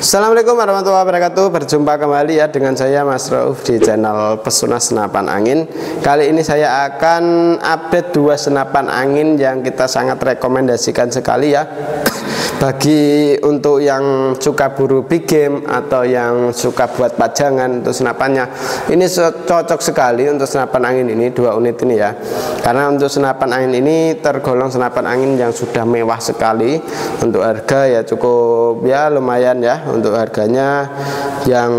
Assalamualaikum warahmatullahi wabarakatuh. Berjumpa kembali ya dengan saya Mas Rauf di channel Pesona Senapan Angin. Kali ini saya akan update dua senapan angin yang kita sangat rekomendasikan sekali ya. Bagi untuk yang suka buru big game atau yang suka buat pajangan untuk senapannya, ini cocok sekali untuk senapan angin ini, dua unit ini ya. Karena untuk senapan angin ini tergolong senapan angin yang sudah mewah sekali. Untuk harga ya cukup ya lumayan ya. Untuk harganya yang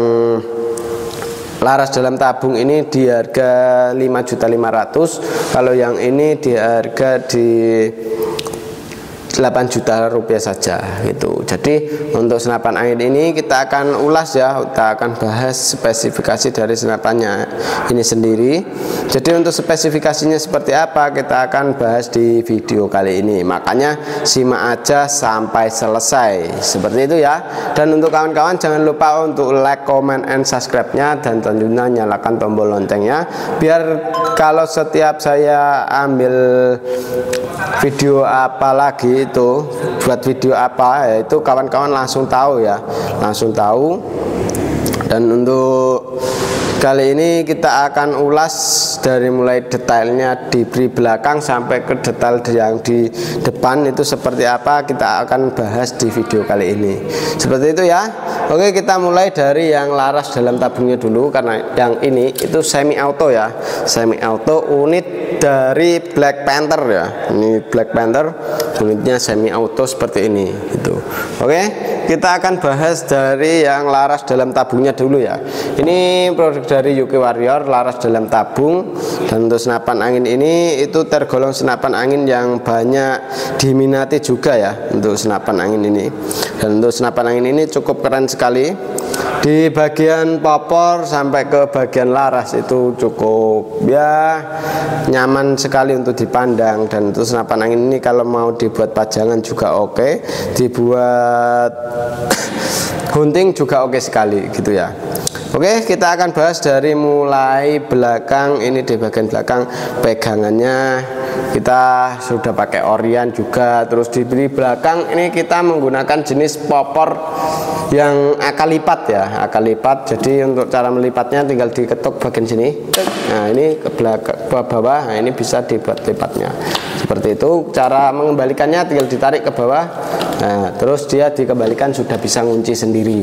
laras dalam tabung ini di harga 5.500.000. Kalau yang ini di harga di 8 juta rupiah saja gitu. Jadi untuk senapan angin ini kita akan ulas ya, kita akan bahas spesifikasi dari senapannya ini sendiri. Jadi untuk spesifikasinya seperti apa kita akan bahas di video kali ini, makanya simak aja sampai selesai seperti itu ya. Dan untuk kawan-kawan jangan lupa untuk like, comment, and subscribe-nya, dan tentunya nyalakan tombol loncengnya biar kalau setiap saya ambil video apa lagi itu buat video apa ya, itu kawan-kawan langsung tahu ya, langsung tahu. Dan untuk kali ini kita akan ulas dari mulai detailnya di belakang sampai ke detail yang di depan itu seperti apa, kita akan bahas di video kali ini seperti itu ya. Oke, kita mulai dari yang laras dalam tabungnya dulu, karena yang ini itu semi auto ya, semi auto unit dari Black Panther ya. Ini Black Panther unitnya semi auto seperti ini gitu. Oke, kita akan bahas dari yang laras dalam tabungnya dulu ya. Ini produk dari UK Warrior, laras dalam tabung. Dan untuk senapan angin ini itu tergolong senapan angin yang banyak diminati juga ya untuk senapan angin ini. Dan untuk senapan angin ini cukup keren sekali. Di bagian popor sampai ke bagian laras itu cukup ya nyaman sekali untuk dipandang. Dan untuk senapan angin ini kalau mau dibuat pajangan juga oke, dibuat hunting juga oke sekali gitu ya. Oke, kita akan bahas dari mulai belakang. Ini di bagian belakang pegangannya kita sudah pakai Orion juga. Terus di belakang ini kita menggunakan jenis popor yang akal lipat ya, akal lipat. Jadi untuk cara melipatnya tinggal diketuk bagian sini. Nah, ini ke belakang, ke bawah. Nah, ini bisa dibuat lipatnya seperti itu. Cara mengembalikannya tinggal ditarik ke bawah. Nah, terus dia dikembalikan, sudah bisa ngunci sendiri.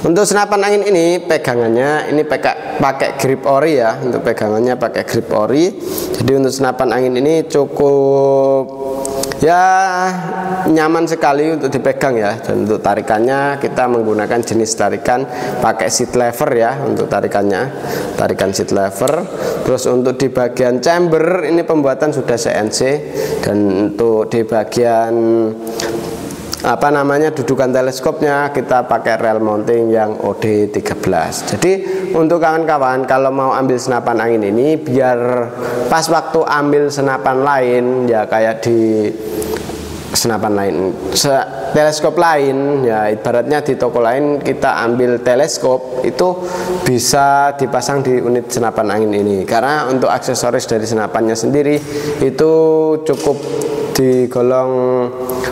Untuk senapan angin ini pegangannya ini pakai grip ori ya. Untuk pegangannya pakai grip ori. Jadi untuk senapan angin ini cukup ya nyaman sekali untuk dipegang ya. Dan untuk tarikannya kita menggunakan jenis tarikan pakai seat lever ya. Untuk tarikannya tarikan seat lever. Terus untuk di bagian chamber ini pembuatan sudah CNC. Dan untuk di bagian apa namanya dudukan teleskopnya kita pakai rel mounting yang OD13. Jadi untuk kawan-kawan kalau mau ambil senapan angin ini biar pas waktu ambil senapan lain ya, kayak di senapan lain teleskop lain ya, ibaratnya di toko lain kita ambil teleskop itu bisa dipasang di unit senapan angin ini. Karena untuk aksesoris dari senapannya sendiri itu cukup digolong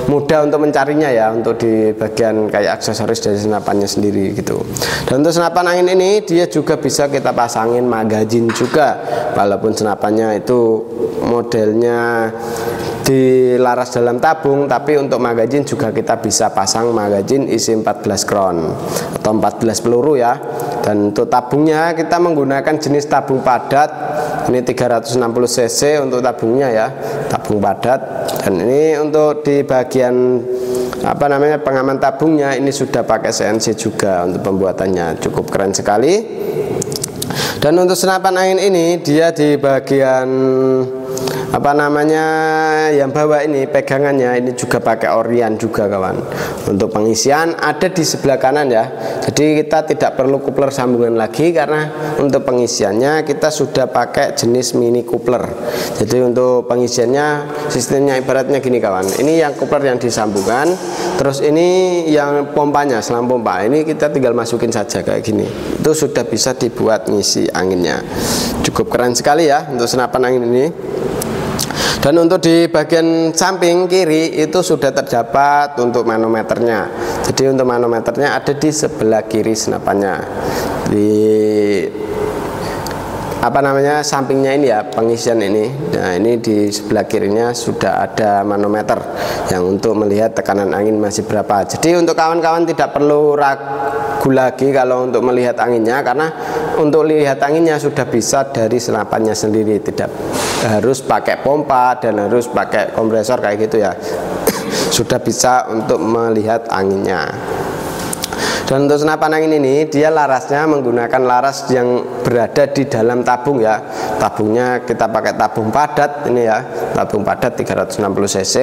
mudah untuk mencarinya ya, untuk di bagian kayak aksesoris dari senapannya sendiri gitu. Dan untuk senapan angin ini dia juga bisa kita pasangin magazin juga, walaupun senapannya itu modelnya di laras dalam tabung, tapi untuk magazin juga kita bisa pasang magazin isi 14 crown atau 14 peluru ya. Dan untuk tabungnya kita menggunakan jenis tabung padat. Ini 360 cc untuk tabungnya ya, tabung padat. Dan ini untuk di bagian apa namanya pengaman tabungnya ini sudah pakai CNC juga untuk pembuatannya, cukup keren sekali. Dan untuk senapan angin ini dia di bagian apa namanya yang bawah ini pegangannya ini juga pakai Orion juga kawan. Untuk pengisian ada di sebelah kanan ya. Jadi kita tidak perlu coupler sambungan lagi, karena untuk pengisiannya kita sudah pakai jenis mini coupler. Jadi untuk pengisiannya sistemnya ibaratnya gini kawan. Ini yang coupler yang disambungkan, terus ini yang pompanya, selang pompa. Ini kita tinggal masukin saja kayak gini. Itu sudah bisa dibuat ngisi anginnya. Cukup keren sekali ya untuk senapan angin ini. Dan untuk di bagian samping kiri itu sudah terdapat untuk manometernya. Jadi untuk manometernya ada di sebelah kiri senapannya, di sampingnya ini ya, pengisian ini. Nah, ini di sebelah kirinya sudah ada manometer yang untuk melihat tekanan angin masih berapa. Jadi untuk kawan-kawan tidak perlu ragu lagi kalau untuk melihat anginnya, karena untuk lihat anginnya sudah bisa dari senapannya sendiri, tidak harus pakai pompa dan harus pakai kompresor kayak gitu ya. Sudah bisa untuk melihat anginnya. Dan untuk senapan angin ini dia larasnya menggunakan laras yang berada di dalam tabung ya. Tabungnya kita pakai tabung padat ini ya, tabung padat 360 cc.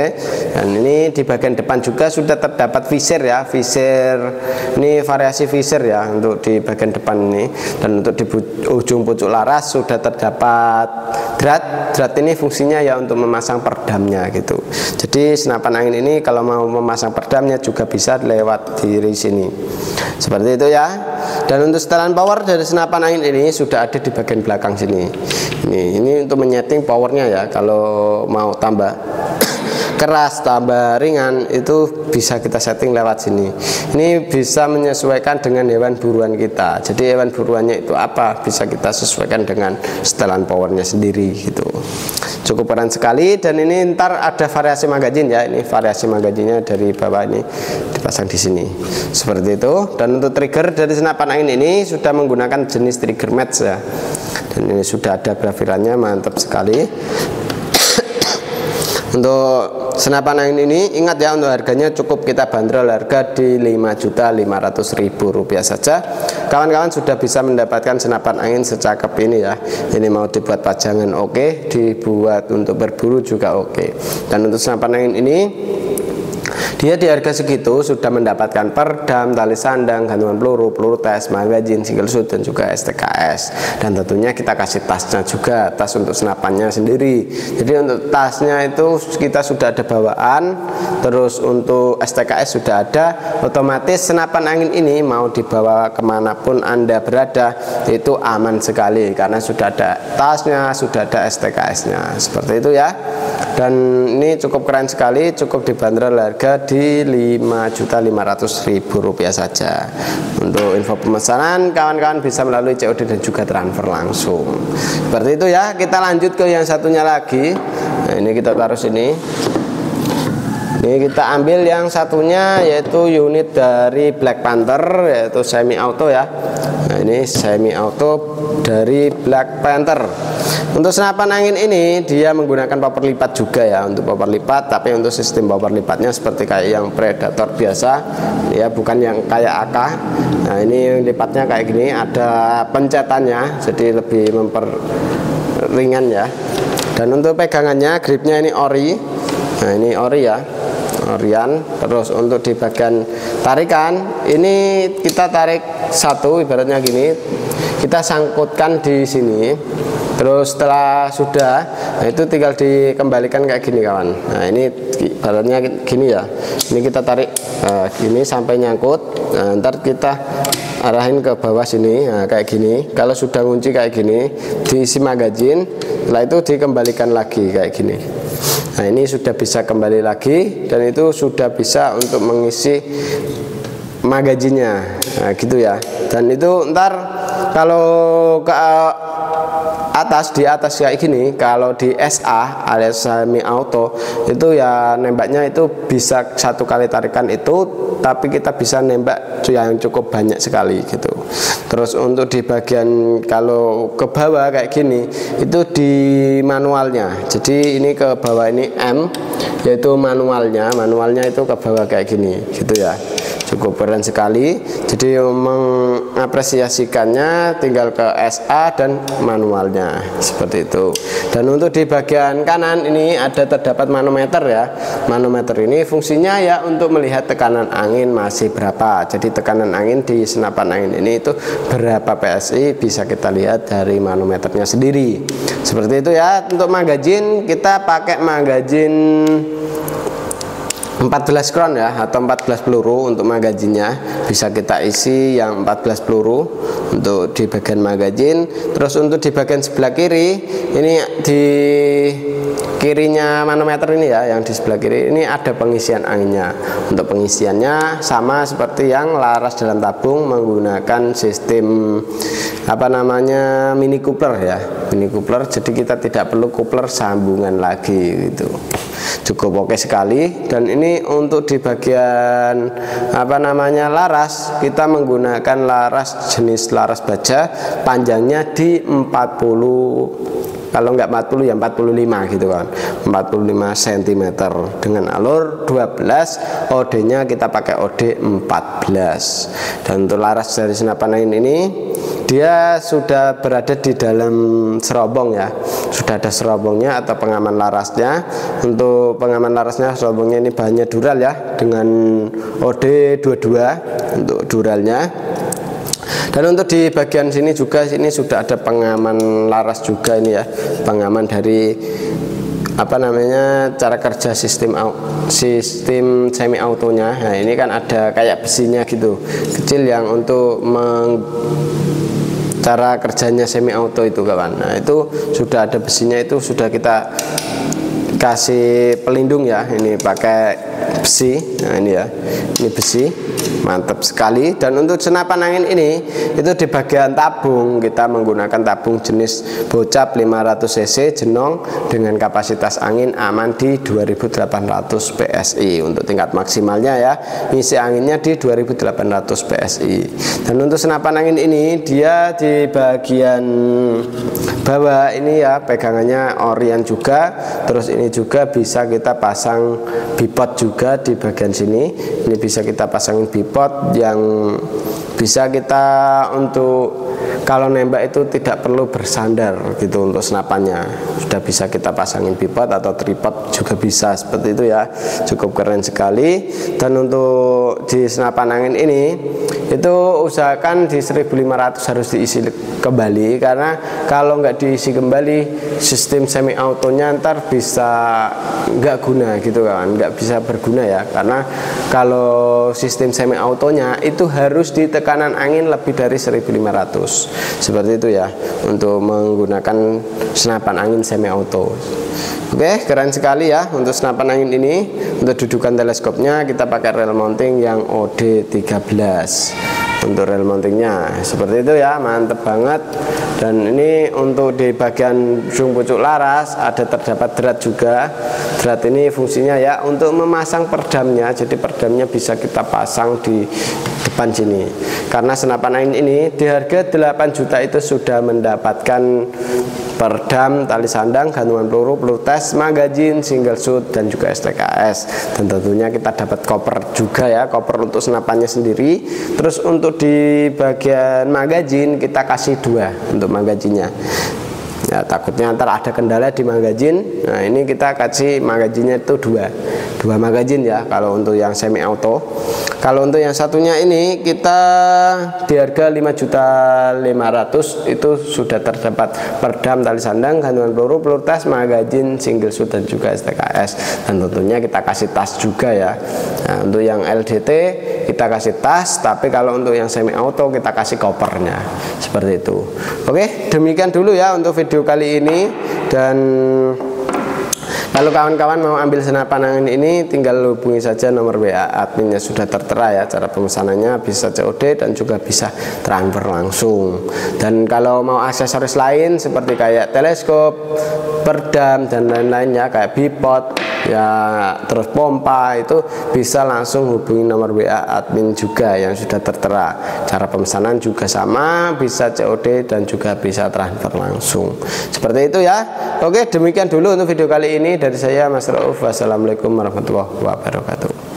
Dan ini di bagian depan juga sudah terdapat visir ya, visir ini variasi visir ya untuk di bagian depan ini. Dan untuk di ujung pucuk laras sudah terdapat drat. Drat ini fungsinya ya untuk memasang perdamnya gitu. Jadi senapan angin ini kalau mau memasang perdamnya juga bisa lewat di sini. Seperti itu ya. Dan untuk setelan power dari senapan angin ini sudah ada di bagian belakang sini. Ini untuk menyeting powernya ya. Kalau mau tambah keras, tambah ringan, itu bisa kita setting lewat sini. Ini bisa menyesuaikan dengan hewan buruan kita. Jadi hewan buruannya itu apa, bisa kita sesuaikan dengan setelan powernya sendiri gitu. Cukup keren sekali. Dan ini ntar ada variasi magazin ya. Ini variasi magazinnya dari bawah ini dipasang di sini. Seperti itu. Dan untuk trigger dari senapan angin ini sudah menggunakan jenis trigger match ya. Dan ini sudah ada grafirannya, mantap sekali. Untuk senapan angin ini ingat ya, untuk harganya cukup kita bandrol harga di Rp5.500.000 saja. Kawan-kawan sudah bisa mendapatkan senapan angin secakep ini ya. Ini mau dibuat pajangan oke, dibuat untuk berburu juga oke. Dan untuk senapan angin ini dia di harga segitu sudah mendapatkan perdam, tali sandang, gantungan peluru, peluru tes, magazin, single shot, dan juga STKS. Dan tentunya kita kasih tasnya juga, tas untuk senapannya sendiri. Jadi untuk tasnya itu kita sudah ada bawaan. Terus untuk STKS sudah ada. Otomatis senapan angin ini mau dibawa kemanapun Anda berada itu aman sekali, karena sudah ada tasnya, sudah ada STKS-nya. Seperti itu ya. Dan ini cukup keren sekali, cukup dibanderol harga di Rp5.500.000 saja. Untuk info pemesanan kawan-kawan bisa melalui COD dan juga transfer langsung. Seperti itu ya. Kita lanjut ke yang satunya lagi. Nah, ini kita taruh sini. Ini kita ambil yang satunya, yaitu unit dari Black Panther, yaitu semi auto ya. Nah, ini semi auto dari Black Panther. Untuk senapan angin ini dia menggunakan power lipat juga ya, untuk power lipat, tapi untuk sistem power lipatnya seperti kayak yang Predator biasa ya, bukan yang kayak AK. Nah, ini lipatnya kayak gini, ada pencetannya, jadi lebih memperringan ya. Dan untuk pegangannya, gripnya ini ori. Nah, ini ori ya, orian. Terus untuk di bagian tarikan ini kita tarik satu, ibaratnya gini, kita sangkutkan di sini. Terus setelah sudah, nah itu tinggal dikembalikan kayak gini kawan. Nah, ini ibaratnya gini ya. Ini kita tarik gini sampai nyangkut. Nah, ntar kita arahin ke bawah sini, nah, kayak gini. Kalau sudah ngunci kayak gini, diisi magazin. Setelah itu dikembalikan lagi kayak gini. Nah, ini sudah bisa kembali lagi, dan itu sudah bisa untuk mengisi magazinnya. Nah, gitu ya. Dan itu ntar kalau ke atas, di atas kayak gini, kalau di SA alias semi auto itu ya nembaknya itu bisa satu kali tarikan itu, tapi kita bisa nembak yang cukup banyak sekali gitu. Terus untuk di bagian kalau ke bawah kayak gini itu di manualnya. Jadi ini ke bawah ini M, yaitu manualnya itu ke bawah kayak gini gitu ya. Cukup keren sekali. Jadi mengapresiasikannya tinggal ke SA dan manualnya seperti itu. Dan untuk di bagian kanan ini ada terdapat manometer ya. Manometer ini fungsinya ya untuk melihat tekanan angin masih berapa. Jadi tekanan angin di senapan angin ini itu berapa PSI bisa kita lihat dari manometernya sendiri. Seperti itu ya. Untuk magazin kita pakai magazin 14 kron ya, atau 14 peluru untuk magazinnya. Bisa kita isi yang 14 peluru untuk di bagian magazin. Terus untuk di bagian sebelah kiri, ini di kirinya manometer ini ya, yang di sebelah kiri ini ada pengisian anginnya. Untuk pengisiannya sama seperti yang laras dalam tabung, menggunakan sistem apa namanya, mini coupler ya, mini coupler. Jadi kita tidak perlu coupler sambungan lagi gitu, cukup oke sekali. Dan ini untuk di bagian apa namanya laras, kita menggunakan laras jenis laras baja, panjangnya di 40, kalau nggak 40 ya 45 gitu kan, 45 cm dengan alur 12, OD nya kita pakai OD 14. Dan untuk laras dari senapan angin ini dia sudah berada di dalam serobong ya, sudah ada serobongnya atau pengaman larasnya. Untuk pengaman larasnya, serobongnya ini bahannya dural ya, dengan OD 22 untuk duralnya. Dan untuk di bagian sini juga, ini sudah ada pengaman laras juga ini ya, pengaman dari apa namanya, cara kerja sistem semi autonya. Nah ini kan ada kayak besinya gitu kecil yang untuk cara kerjanya semi auto itu kawan. Nah itu sudah ada besinya, itu sudah kita kasih pelindung ya, ini pakai besi. Nah ini ya, ini besi, mantap sekali. Dan untuk senapan angin ini, itu di bagian tabung kita menggunakan tabung jenis bocap 500 cc jenong dengan kapasitas angin aman di 2800 PSI. Untuk tingkat maksimalnya ya, ngisi anginnya di 2800 PSI. Dan untuk senapan angin ini, dia di bagian bawah ini ya, pegangannya orian juga. Terus ini juga bisa kita pasang bipod juga di bagian sini. Ini bisa kita pasangin bipod yang bisa kita untuk kalau nembak itu tidak perlu bersandar gitu. Untuk senapannya sudah bisa kita pasangin bipod atau tripod juga bisa, seperti itu ya, cukup keren sekali. Dan untuk di senapan angin ini itu usahakan di 1500 harus diisi kembali, karena kalau nggak diisi kembali sistem semi autonya ntar bisa nggak guna gitu kan, nggak bisa berguna ya. Karena kalau sistem semi autonya itu harus di tekanan angin lebih dari 1500, seperti itu ya, untuk menggunakan senapan angin semi auto. Oke, keren sekali ya untuk senapan angin ini. Untuk dudukan teleskopnya kita pakai rel mounting yang OD 13 untuk rel mountingnya, seperti itu ya, mantep banget. Dan ini untuk di bagian ujung pucuk laras ada terdapat drat juga. Drat ini fungsinya ya untuk memasang perdamnya, jadi perdamnya bisa kita pasang di depan sini. Karena senapan angin ini di harga 8 juta itu sudah mendapatkan perdam, tali sandang, gantungan peluru, peluru tes, magazin, single shoot, dan juga STKS. Dan tentunya kita dapat koper juga ya, koper untuk senapannya sendiri. Terus untuk di bagian magazin kita kasih 2 untuk magazinnya ya, takutnya ntar ada kendala di magazin. Nah ini kita kasih magazinnya itu 2 magazin ya, kalau untuk yang semi auto. Kalau untuk yang satunya ini kita di harga 5.500.000 itu sudah terdapat perdam, tali sandang, gantungan peluru, peluru tes, magazin, single shoot, dan juga STKS. Dan tentunya kita kasih tas juga ya. Nah, untuk yang LDT kita kasih tas, tapi kalau untuk yang semi auto kita kasih kopernya, seperti itu. Oke, demikian dulu ya untuk video kali ini. Dan kalau kawan-kawan mau ambil senapan angin ini, tinggal hubungi saja nomor WA adminnya, sudah tertera ya. Cara pemesanannya bisa COD dan juga bisa transfer langsung. Dan kalau mau aksesoris lain seperti kayak teleskop, perdam, dan lain-lainnya kayak bipod ya, terus pompa, itu bisa langsung hubungi nomor WA admin juga yang sudah tertera. Cara pemesanan juga sama, bisa COD dan juga bisa transfer langsung, seperti itu ya. Oke, demikian dulu untuk video kali ini dari saya Mas Rauf. Wassalamualaikum warahmatullahi wabarakatuh.